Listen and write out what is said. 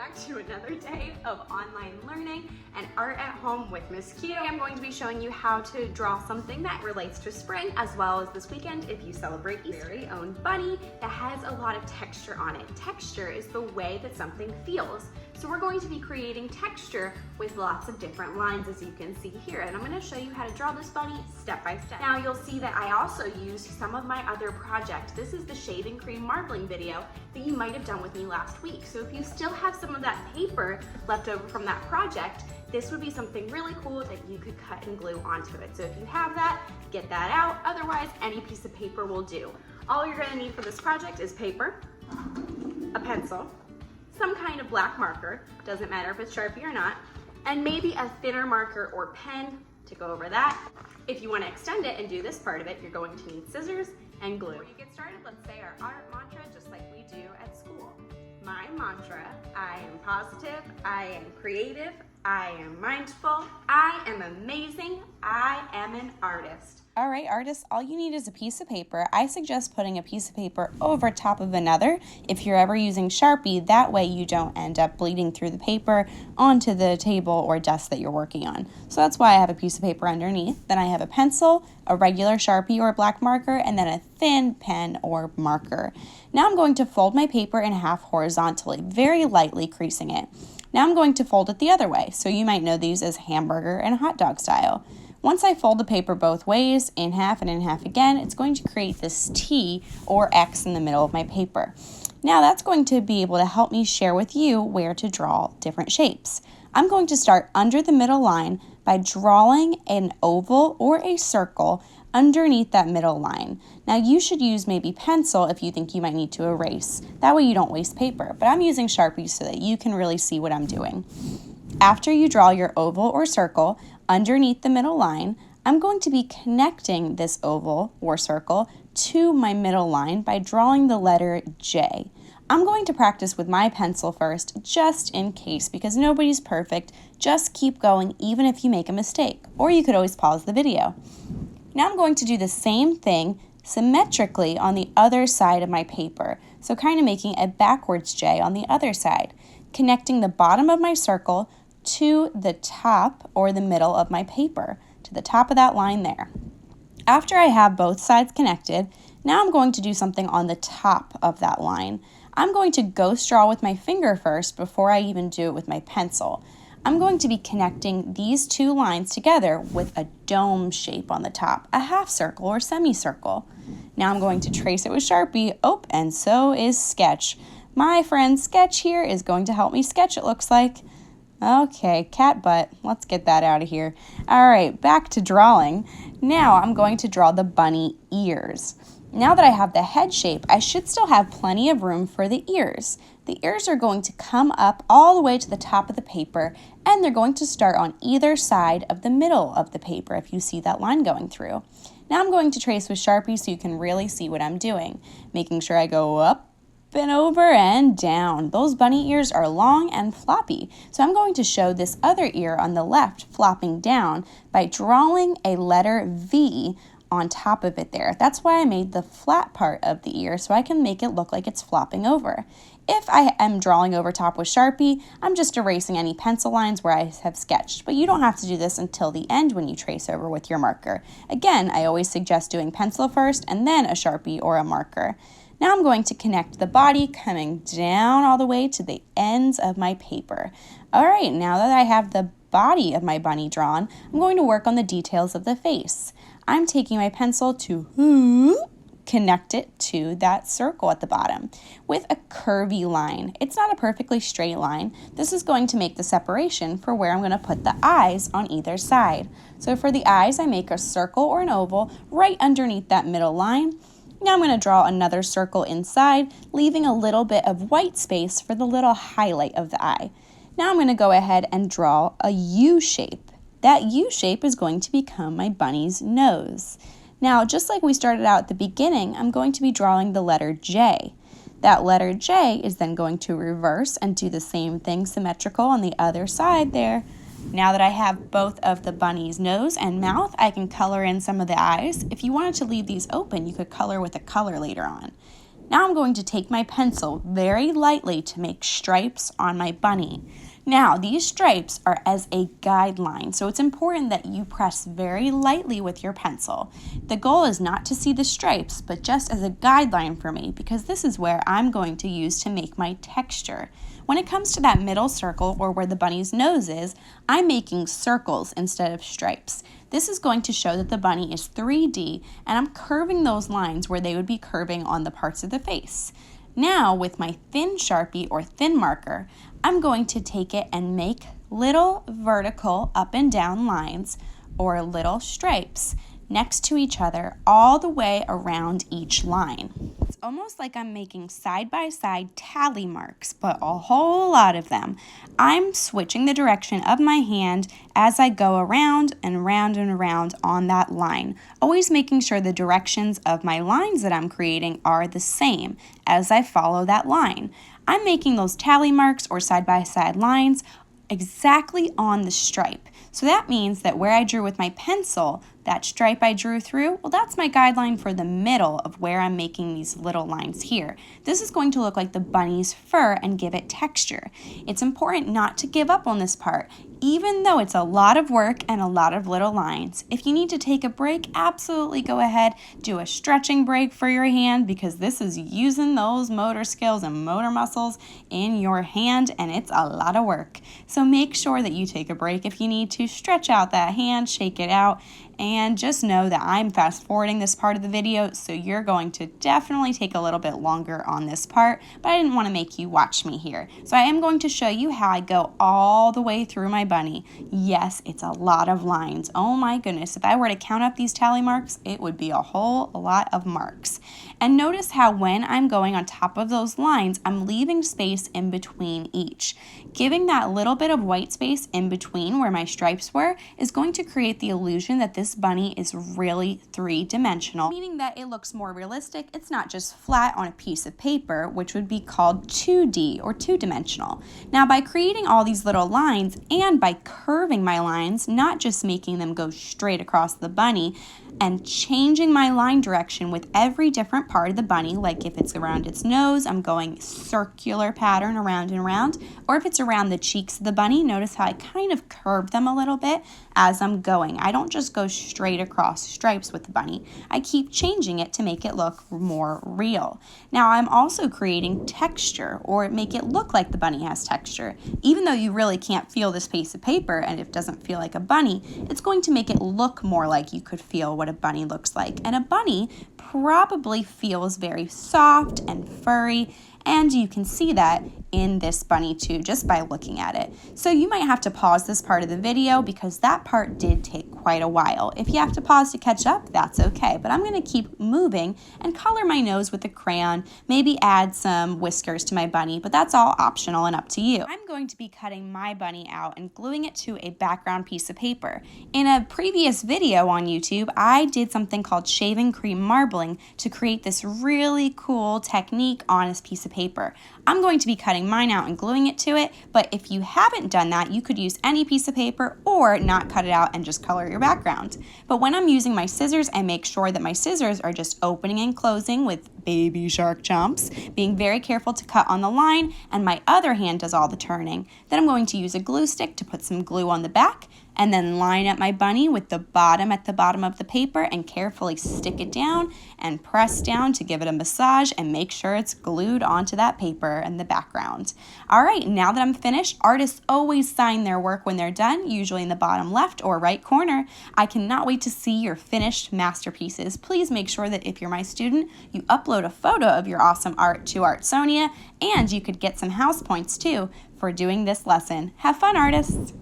back to another day of online learning and art at home with Miss Q. I'm going to be showing you how to draw something that relates to spring, as well as this weekend if you celebrate Easter. Very own bunny that has a lot of texture on it. Texture is the way that something feels. So we're going to be creating texture with lots of different lines, as you can see here. And I'm going to show you how to draw this bunny step by step. Now you'll see that I also used some of my other projects. This is the shaving cream marbling video that you might have done with me last week. So if you still have some of that paper left over from that project, this would be something really cool that you could cut and glue onto it. So if you have that, get that out. Otherwise, any piece of paper will do. All you're going to need for this project is paper, a pencil, some kind of black marker, doesn't matter if it's Sharpie or not, and maybe a thinner marker or pen to go over that. If you want to extend it and do this part of it, you're going to need scissors and glue. Before you get started, let's say our art mantra just like we do at school. My mantra: I am positive, I am creative, I am mindful, I am amazing, I am an artist. All right, artists, all you need is a piece of paper. I suggest putting a piece of paper over top of another if you're ever using Sharpie. That way you don't end up bleeding through the paper onto the table or desk that you're working on. So that's why I have a piece of paper underneath. Then I have a pencil, a regular Sharpie or black marker, and then a thin pen or marker. Now I'm going to fold my paper in half horizontally, very lightly creasing it. Now I'm going to fold it the other way. So you might know these as hamburger and hot dog style. Once I fold the paper both ways, in half and in half again, it's going to create this T or X in the middle of my paper. Now that's going to be able to help me share with you where to draw different shapes. I'm going to start under the middle line by drawing an oval or a circle underneath that middle line. Now you should use maybe pencil if you think you might need to erase. That way you don't waste paper, but I'm using Sharpie so that you can really see what I'm doing. After you draw your oval or circle underneath the middle line, I'm going to be connecting this oval or circle to my middle line by drawing the letter J. I'm going to practice with my pencil first, just in case, because nobody's perfect. Just keep going even if you make a mistake, or you could always pause the video. Now I'm going to do the same thing symmetrically on the other side of my paper, so kind of making a backwards J on the other side, connecting the bottom of my circle to the top or the middle of my paper, to the top of that line there. After I have both sides connected, now I'm going to do something on the top of that line. I'm going to ghost draw with my finger first before I even do it with my pencil. I'm going to be connecting these two lines together with a dome shape on the top, a half circle or semicircle. Now I'm going to trace it with Sharpie. Oh, and so is Sketch. My friend Sketch here is going to help me sketch, it looks like. Okay, cat butt. Let's get that out of here. All right, back to drawing. Now I'm going to draw the bunny ears. Now that I have the head shape, I should still have plenty of room for the ears. The ears are going to come up all the way to the top of the paper, and they're going to start on either side of the middle of the paper if you see that line going through. Now I'm going to trace with Sharpie so you can really see what I'm doing, making sure I go up and over and down. Those bunny ears are long and floppy, so I'm going to show this other ear on the left flopping down by drawing a letter V on top of it there. That's why I made the flat part of the ear, so I can make it look like it's flopping over. If I am drawing over top with Sharpie, I'm just erasing any pencil lines where I have sketched, but you don't have to do this until the end when you trace over with your marker. Again, I always suggest doing pencil first and then a Sharpie or a marker. Now I'm going to connect the body coming down all the way to the ends of my paper. All right, now that I have the body of my bunny drawn, I'm going to work on the details of the face. I'm taking my pencil to connect it to that circle at the bottom with a curvy line. It's not a perfectly straight line. This is going to make the separation for where I'm going to put the eyes on either side. So for the eyes, I make a circle or an oval right underneath that middle line. Now I'm going to draw another circle inside, leaving a little bit of white space for the little highlight of the eye. Now I'm going to go ahead and draw a U shape. That U shape is going to become my bunny's nose. Now, just like we started out at the beginning, I'm going to be drawing the letter J. That letter J is then going to reverse and do the same thing symmetrical on the other side there. Now that I have both of the bunny's nose and mouth, I can color in some of the eyes. If you wanted to leave these open, you could color with a color later on. Now I'm going to take my pencil very lightly to make stripes on my bunny. Now, these stripes are as a guideline, so it's important that you press very lightly with your pencil. The goal is not to see the stripes, but just as a guideline for me, because this is where I'm going to use to make my texture. When it comes to that middle circle, or where the bunny's nose is, I'm making circles instead of stripes. This is going to show that the bunny is 3D, and I'm curving those lines where they would be curving on the parts of the face. Now, with my thin Sharpie or thin marker, I'm going to take it and make little vertical up and down lines or little stripes next to each other all the way around each line. It's almost like I'm making side-by-side tally marks, but a whole lot of them. I'm switching the direction of my hand as I go around and round and around on that line, always making sure the directions of my lines that I'm creating are the same as I follow that line. I'm making those tally marks or side-by-side lines exactly on the stripe. So that means that where I drew with my pencil, that stripe I drew through, well, that's my guideline for the middle of where I'm making these little lines here. This is going to look like the bunny's fur and give it texture. It's important not to give up on this part, even though it's a lot of work and a lot of little lines. If you need to take a break, absolutely go ahead. Do a stretching break for your hand, because this is using those motor skills and motor muscles in your hand, and it's a lot of work. So make sure that you take a break if you need to. Stretch out that hand, shake it out, and just know that I'm fast forwarding this part of the video, so you're going to definitely take a little bit longer on this part, but I didn't want to make you watch me here. So I am going to show you how I go all the way through my bunny. Yes, it's a lot of lines. Oh my goodness, if I were to count up these tally marks, it would be a whole lot of marks. And notice how when I'm going on top of those lines, I'm leaving space in between each. Giving that little bit of white space in between where my stripes were is going to create the illusion that this bunny is really three-dimensional, meaning that it looks more realistic. It's not just flat on a piece of paper, which would be called 2D or two-dimensional. Now, by creating all these little lines and by curving my lines, not just making them go straight across the bunny, and changing my line direction with every different part of the bunny, like if it's around its nose, I'm going circular pattern around and around, or if it's around the cheeks of the bunny, notice how I kind of curve them a little bit as I'm going. I don't just go straight across stripes with the bunny. I keep changing it to make it look more real. Now I'm also creating texture, or make it look like the bunny has texture. Even though you really can't feel this piece of paper and it doesn't feel like a bunny, it's going to make it look more like you could feel what a bunny looks like. And a bunny probably feels very soft and furry, and you can see that in this bunny too, just by looking at it. So you might have to pause this part of the video because that part did take quite a while. If you have to pause to catch up, that's okay, but I'm gonna keep moving and color my nose with a crayon, maybe add some whiskers to my bunny, but that's all optional and up to you. I'm going to be cutting my bunny out and gluing it to a background piece of paper. In a previous video on YouTube, I did something called shaving cream marbling to create this really cool technique on this piece of paper. I'm going to be cutting mine out and gluing it to it, but if you haven't done that, you could use any piece of paper or not cut it out and just color your background. But when I'm using my scissors, I make sure that my scissors are just opening and closing with baby shark jumps, being very careful to cut on the line, and my other hand does all the turning. Then I'm going to use a glue stick to put some glue on the back, and then line up my bunny with the bottom at the bottom of the paper and carefully stick it down and press down to give it a massage and make sure it's glued onto that paper in the background. All right, now that I'm finished, artists always sign their work when they're done, usually in the bottom left or right corner. I cannot wait to see your finished masterpieces. Please make sure that if you're my student, you upload a photo of your awesome art to Artsonia, and you could get some house points too for doing this lesson. Have fun, artists!